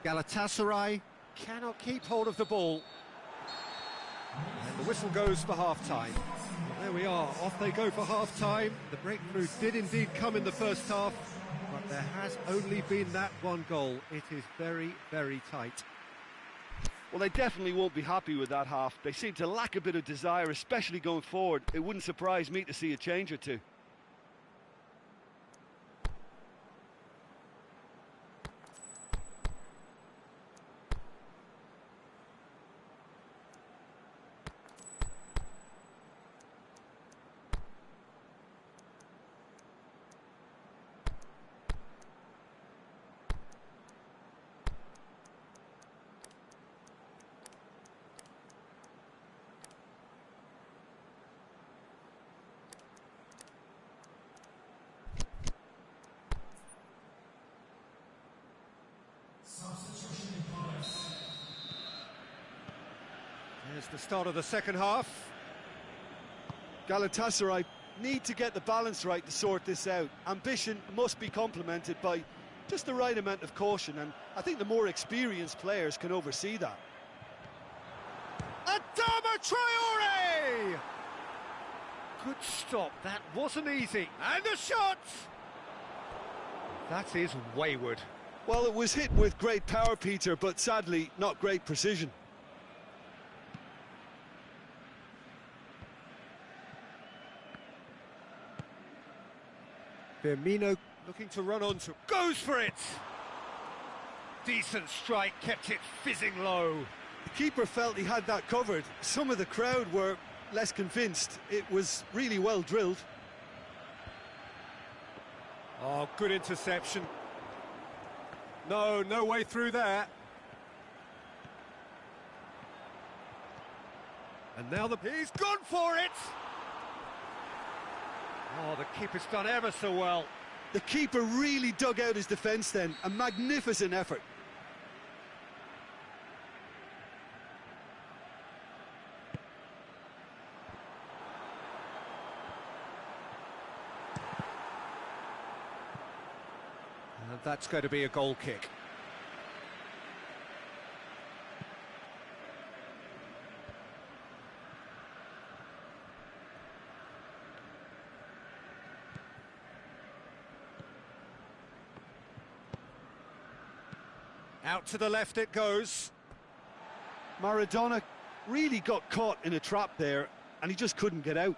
Galatasaray cannot keep hold of the ball. And the whistle goes for half-time. There we are, off they go for half-time. The breakthrough did indeed come in the first half, but there has only been that one goal. It is very, very tight. Well, they definitely won't be happy with that half. They seem to lack a bit of desire, especially going forward. It wouldn't surprise me to see a change or two. There's the start of the second half. Galatasaray need to get the balance right to sort this out. Ambition must be complemented by just the right amount of caution, and I think the more experienced players can oversee that. Adama Traore! Good stop, that wasn't easy. And a shot! That is wayward. Well, it was hit with great power, Peter, but sadly not great precision. Firmino looking to run onto, goes for it! Decent strike, kept it fizzing low. The keeper felt he had that covered. Some of the crowd were less convinced. It was really well drilled. Oh, good interception. No way through there. And now he's gone for it! Oh, the keeper's done ever so well. The keeper really dug out his defence then. A magnificent effort. And that's going to be a goal kick. Out to the left it goes. Maradona really got caught in a trap there, and he just couldn't get out.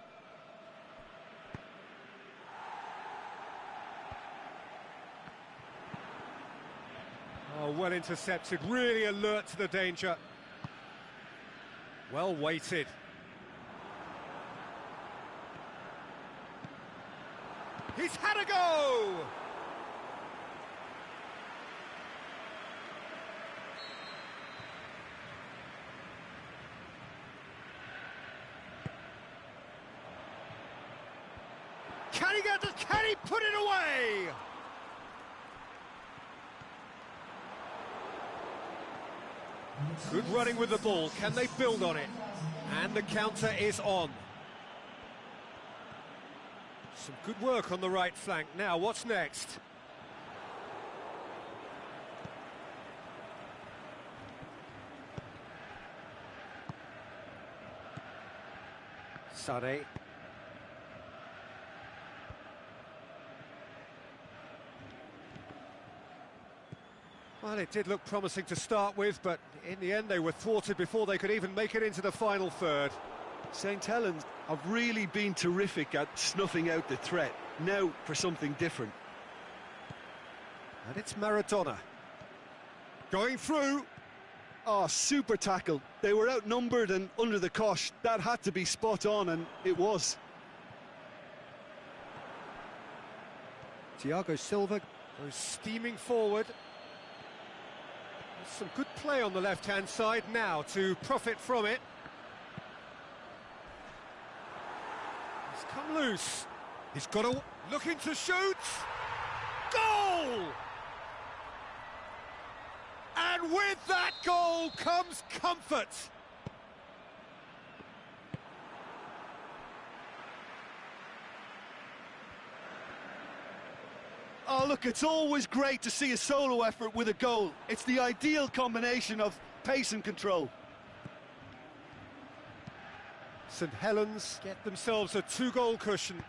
Oh, well intercepted, really alert to the danger. Well weighted. He's had a go! Can he get the... Can he put it away? Good running with the ball. Can they build on it? And the counter is on. Some good work on the right flank. Now, what's next? Sane. Well, it did look promising to start with, but in the end they were thwarted before they could even make it into the final third. St Helens have really been terrific at snuffing out the threat. Now for something different. And it's Maradona. Going through. Oh, super tackle. They were outnumbered and under the cosh. That had to be spot on, and it was. Thiago Silva goes steaming forward. Some good play on the left-hand side now to profit from it. He's come loose. He's got a... looking to shoot. Goal! And with that goal comes comfort. Oh, look, it's always great to see a solo effort with a goal. It's the ideal combination of pace and control. St Helens get themselves a 2-goal cushion.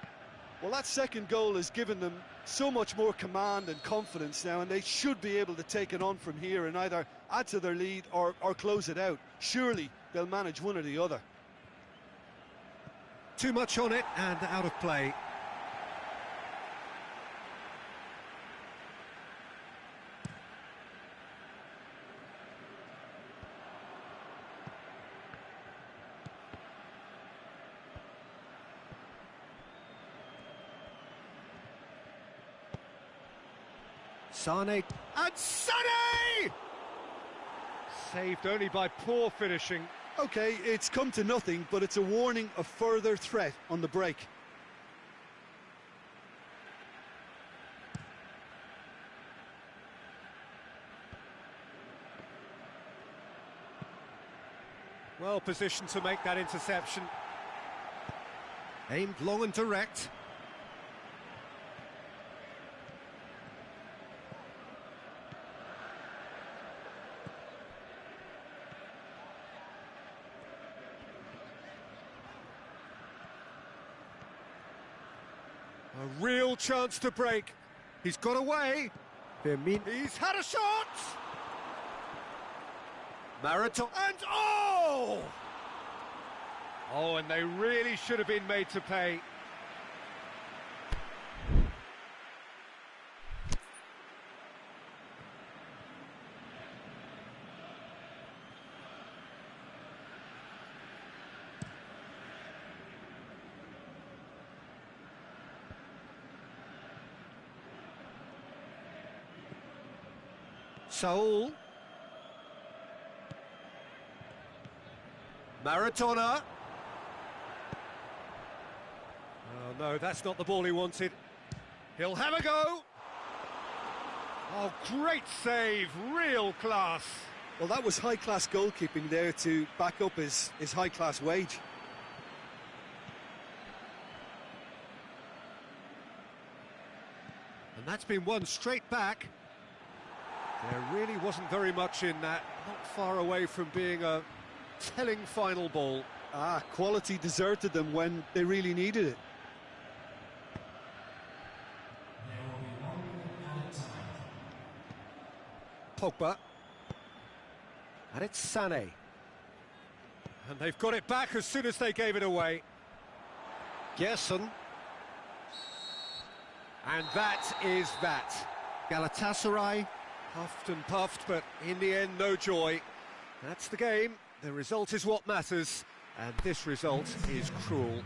Well, that second goal has given them so much more command and confidence now, and they should be able to take it on from here and either add to their lead or close it out. Surely they'll manage one or the other. Too much on it and out of play. Sane, and Sane! Saved only by poor finishing. OK, it's come to nothing, but it's a warning of further threat on the break. Well positioned to make that interception. Aimed long and direct. A real chance to break. He's got away. He's had a shot. Maradona. And oh! Oh, and they really should have been made to pay. Saul. Maradona. Oh no, that's not the ball he wanted. He'll have a go. Oh, great save, real class. Well, that was high-class goalkeeping there to back up his high-class wage. And that's been won straight back. There really wasn't very much in that, not far away from being a telling final ball. Ah, quality deserted them when they really needed it. Pogba. And it's Sané. And they've got it back as soon as they gave it away. Gerson. And that is that. Galatasaray. Puffed and puffed, but in the end, no joy. That's the game. The result is what matters. And this result is cruel.